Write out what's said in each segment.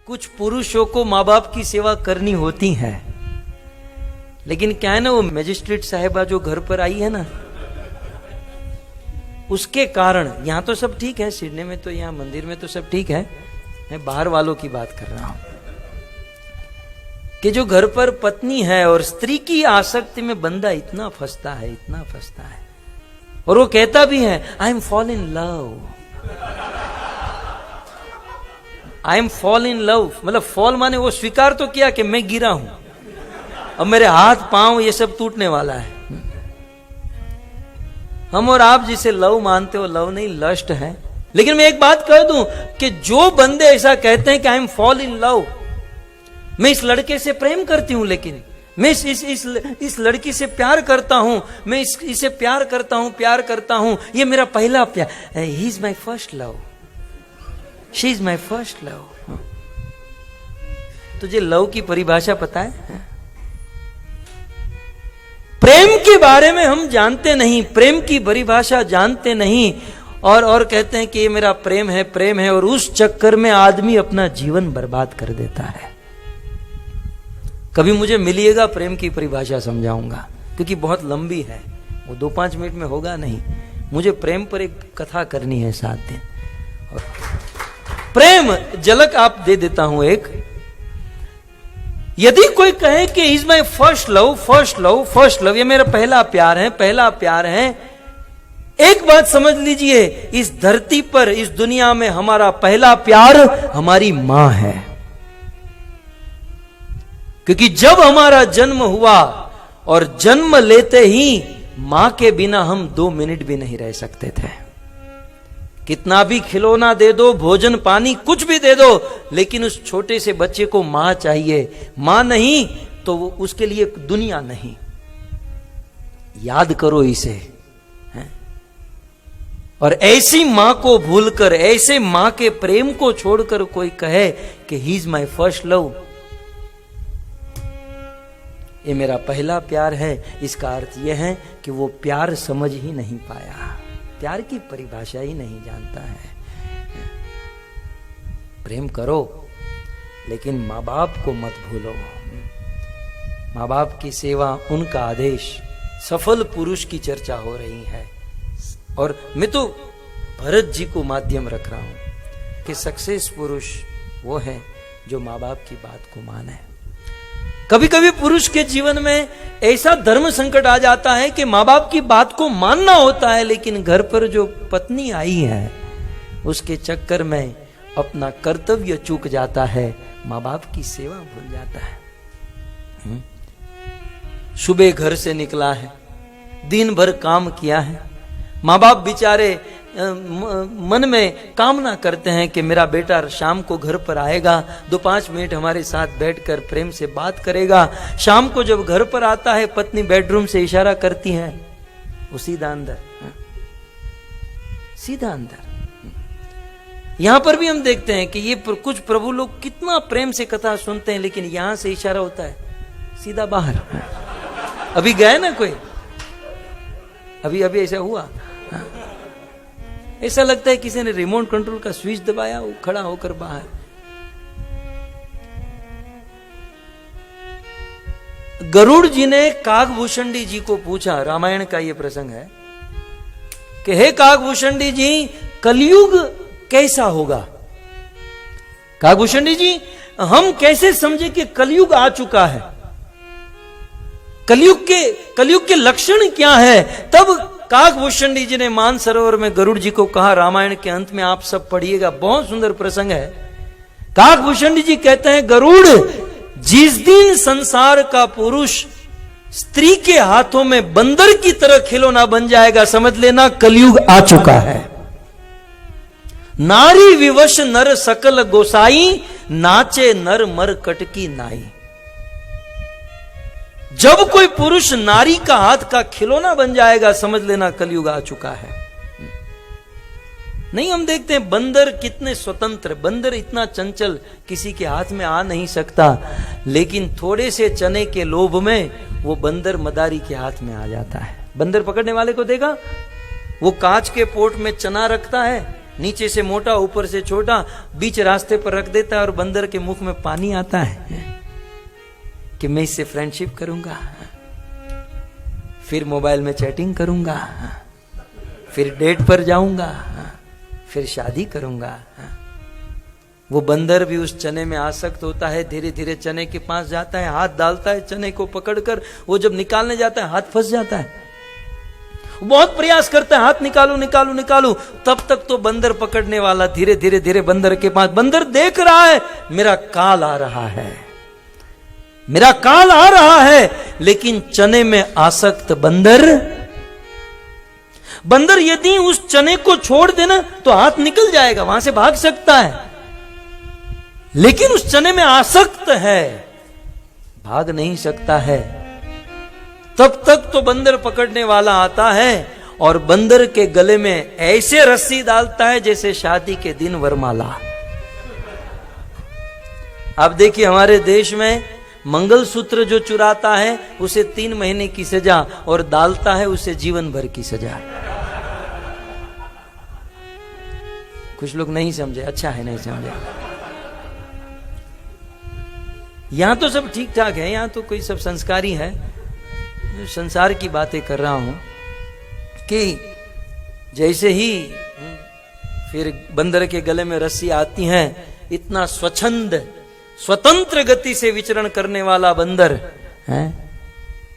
कुछ पुरुषों को माँ बाप की सेवा करनी होती है, लेकिन क्या है ना, वो मजिस्ट्रेट साहिबा जो घर पर आई है ना, उसके कारण, यहां तो सब ठीक है, सिडनी में तो, यहां मंदिर में तो सब ठीक है, मैं बाहर वालों की बात कर रहा हूं कि जो घर पर पत्नी है और स्त्री की आसक्ति में बंदा इतना फंसता है, इतना फंसता है, और वो कहता भी है I am fall in love, I am fall in love, मतलब फॉल माने वो स्वीकार तो किया कि मैं गिरा हूं, अब मेरे हाथ पांव ये सब टूटने वाला है। हम और आप जिसे लव मानते हो, लव नहीं लस्ट है। लेकिन मैं एक बात कह दूं कि जो बंदे ऐसा कहते हैं कि I am fall in love, मैं इस लड़के से प्रेम करती हूं, लेकिन मैं इस लड़की से प्यार करता हूं, मैं इसे प्यार करता हूं, ये मेरा पहला प्यार, he is my first love, she is my first love. तुझे लव की परिभाषा पता है? प्रेम के बारे में हम जानते नहीं, प्रेम की परिभाषा जानते नहीं, और कहते हैं कि ये मेरा प्रेम है, और उस चक्कर में आदमी अपना जीवन बर्बाद कर देता है। कभी मुझे मिलिएगा, प्रेम की परिभाषा समझाऊंगा, क्योंकि बहुत लंबी है, वो 2-5 मिनट में होगा नहीं। मुझे प्रेम पर एक कथा करनी है 7 दिन। और प्रेम झलक आप दे देता हूं एक। यदि कोई कहे कि इज माई फर्स्ट लव, ये मेरा पहला प्यार है, एक बात समझ लीजिए, इस धरती पर, इस दुनिया में हमारा पहला प्यार हमारी मां है। क्योंकि जब हमारा जन्म हुआ और जन्म लेते ही मां के बिना हम 2 मिनट भी नहीं रह सकते थे। कितना भी खिलौना दे दो, भोजन पानी कुछ भी दे दो, लेकिन उस छोटे से बच्चे को मां चाहिए। मां नहीं तो वो उसके लिए दुनिया नहीं। याद करो इसे। और ऐसी मां को भूलकर, ऐसे मां के प्रेम को छोड़कर कोई कहे कि he is my first love, ये मेरा पहला प्यार है, इसका अर्थ यह है कि वो प्यार समझ ही नहीं पाया, प्यार की परिभाषा ही नहीं जानता है। प्रेम करो, लेकिन माँ बाप को मत भूलो। माँ बाप की सेवा, उनका आदेश। सफल पुरुष की चर्चा हो रही है, और मैं तो भरत जी को माध्यम रख रहा हूं कि सक्सेस पुरुष वो है जो माँ बाप की बात को माने। कभी कभी पुरुष के जीवन में ऐसा धर्म संकट आ जाता है कि माँ बाप की बात को मानना होता है, लेकिन घर पर जो पत्नी आई है उसके चक्कर में अपना कर्तव्य चूक जाता है, माँ बाप की सेवा भूल जाता है। सुबह घर से निकला है, दिन भर काम किया है, माँ बाप बेचारे मन में कामना करते हैं कि मेरा बेटा शाम को घर पर आएगा, 2-5 मिनट हमारे साथ बैठकर प्रेम से बात करेगा। शाम को जब घर पर आता है, पत्नी बेडरूम से इशारा करती है, वो सीधा अंदर, सीधा अंदर। यहां पर भी हम देखते हैं कि ये कुछ प्रभु लोग कितना प्रेम से कथा सुनते हैं, लेकिन यहां से इशारा होता है सीधा बाहर। अभी गए ना कोई, अभी ऐसा हुआ, ऐसा लगता है किसी ने रिमोट कंट्रोल का स्विच दबाया, वो खड़ा होकर बाहर। गरुड़ जी ने काकभूषणी जी को पूछा, रामायण का ये प्रसंग है, कि हे काकभूषणी जी, कलयुग कैसा होगा? काकभूषणी जी, हम कैसे समझे कि कलयुग आ चुका है? कलयुग के लक्षण क्या है? तब काकभूषणी जी ने मानसरोवर में गरुड़ जी को कहा, रामायण के अंत में आप सब पढ़िएगा, बहुत सुंदर प्रसंग है। काकभूषणी जी कहते हैं, गरुड़, जिस दिन संसार का पुरुष स्त्री के हाथों में बंदर की तरह खिलौना बन जाएगा, समझ लेना कलयुग आ चुका है। नारी विवश नर सकल गोसाई, नाचे नर मर कटकी नाई। जब कोई पुरुष नारी का हाथ का खिलौना बन जाएगा, समझ लेना कलयुग आ चुका है। नहीं, हम देखते हैं बंदर कितने स्वतंत्र, बंदर इतना चंचल, किसी के हाथ में आ नहीं सकता, लेकिन थोड़े से चने के लोभ में वो बंदर मदारी के हाथ में आ जाता है। बंदर पकड़ने वाले को देखा, वो कांच के पोट में चना रखता है नीचे से मोटा ऊपर से छोटा, बीच रास्ते पर रख देता है और बंदर के मुख में पानी आता है कि मैं इससे फ्रेंडशिप करूंगा, फिर मोबाइल में चैटिंग करूंगा, फिर डेट पर जाऊंगा, फिर शादी करूंगा। वो बंदर भी उस चने में आसक्त होता है, धीरे धीरे चने के पास जाता है, हाथ डालता है चने को पकड़कर, वो जब निकालने जाता है हाथ फंस जाता है, बहुत प्रयास करता है हाथ निकालू निकालू निकालू, तब तक तो बंदर पकड़ने वाला धीरे धीरे धीरे बंदर के पास, बंदर देख रहा है मेरा काल आ रहा है, मेरा काल आ रहा है, लेकिन चने में आसक्त बंदर यदि उस चने को छोड़ देना तो हाथ निकल जाएगा, वहां से भाग सकता है, लेकिन उस चने में आसक्त है, भाग नहीं सकता है। तब तक तो बंदर पकड़ने वाला आता है और बंदर के गले में ऐसे रस्सी डालता है जैसे शादी के दिन वरमाला। अब देखिए हमारे देश में मंगलसूत्र जो चुराता है उसे 3 महीने की सजा और डालता है उसे जीवन भर की सजा। कुछ लोग नहीं समझे, अच्छा है नहीं समझे। यहां तो सब ठीक ठाक है, यहां तो कोई सब संस्कारी है। संसार की बातें कर रहा हूं कि जैसे ही फिर बंदर के गले में रस्सी आती है, इतना स्वतंत्र गति से विचरण करने वाला बंदर है,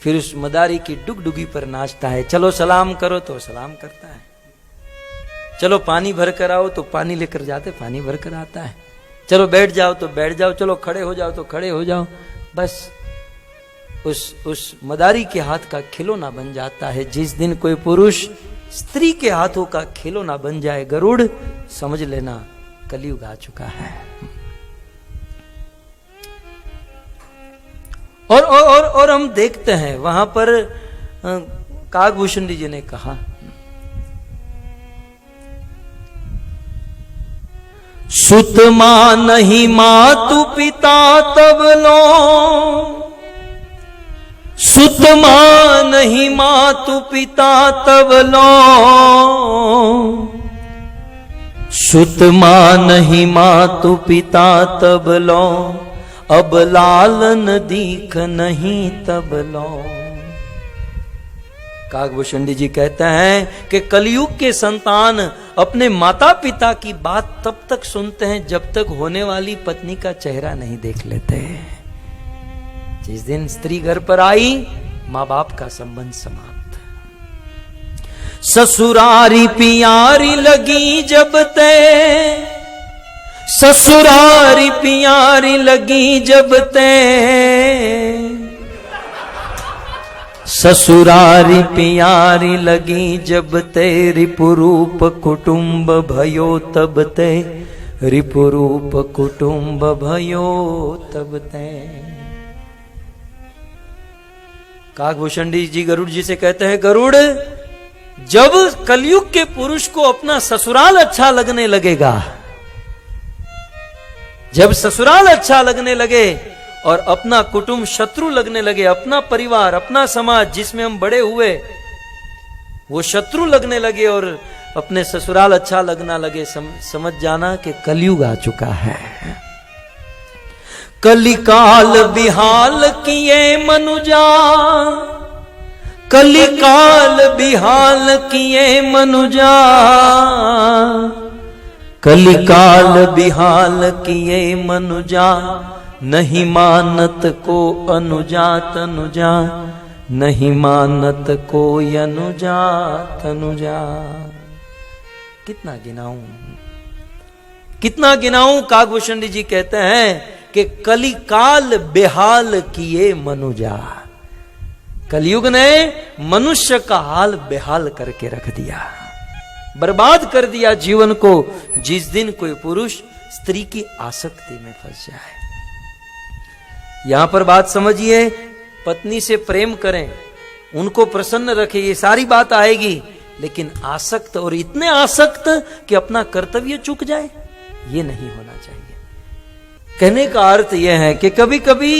फिर उस मदारी की डुगडुगी पर नाचता है। चलो सलाम करो तो सलाम करता है, चलो पानी भर कर आओ तो पानी लेकर जाते, पानी भर कर आता है, चलो बैठ जाओ तो बैठ जाओ, चलो खड़े हो जाओ तो खड़े हो जाओ। बस उस मदारी के हाथ का खिलौना बन जाता है। जिस दिन कोई पुरुष स्त्री के हाथों का खिलौना बन जाए गरुड़, समझ लेना कलयुग आ चुका है। और हम देखते हैं वहां पर काकभूषण जी ने कहा, सुत मां नहीं मातु पिता तब लो, सुत मां नहीं मातु पिता तब लो, सुत मां नहीं मातु पिता तब लो, अब लालन दीख नहीं तब लो। काकभूषण जी कहते हैं कि कलयुग के संतान अपने माता पिता की बात तब तक सुनते हैं जब तक होने वाली पत्नी का चेहरा नहीं देख लेते। जिस दिन स्त्री घर पर आई, माँ बाप का संबंध समाप्त। ससुरारी पियारी लगी जब ते, ससुरारी पियारी लगी जब ते, ससुरारी पियारी लगी जब ते, रिपुरूप कुटुंब भयो तब ते, रिपुरूप कुटुंब भयो तब ते। काकभूषण जी गरुड़ जी से कहते हैं, गरुड़ जब कलयुग के पुरुष को अपना ससुराल अच्छा लगने लगेगा, जब ससुराल अच्छा लगने लगे और अपना कुटुंब शत्रु लगने लगे, अपना परिवार अपना समाज जिसमें हम बड़े हुए वो शत्रु लगने लगे और अपने ससुराल अच्छा लगना लगे, समझ जाना कि कलयुग आ चुका है। कलिकाल बिहाल किए मनुजा, कलिकाल बिहाल किए मनुजा, कलिकाल बिहाल किए मनुजा, नहीं मानत को अनुजा तनुजा, नहीं मानत को अनुजा तनुजा। कितना गिनाऊं, कितना गिनाऊं। काकभूषण जी कहते हैं कि कलिकाल बेहाल किए मनुजा, कलयुग ने मनुष्य का हाल बेहाल करके रख दिया, बर्बाद कर दिया जीवन को। जिस दिन कोई पुरुष स्त्री की आसक्ति में फंस जाए। यहां पर बात समझिए, पत्नी से प्रेम करें, उनको प्रसन्न रखें, ये सारी बात आएगी, लेकिन आसक्त और इतने आसक्त कि अपना कर्तव्य चूक जाए, ये नहीं होना चाहिए। कहने का अर्थ यह है कि कभी कभी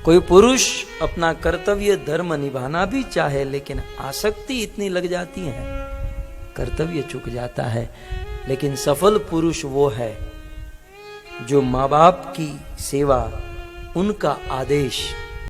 कोई पुरुष अपना कर्तव्य धर्म निभाना भी चाहे, लेकिन आसक्ति इतनी लग जाती है, कर्तव्य चूक जाता है। लेकिन सफल पुरुष वो है जो माँ बाप की सेवा, उनका आदेश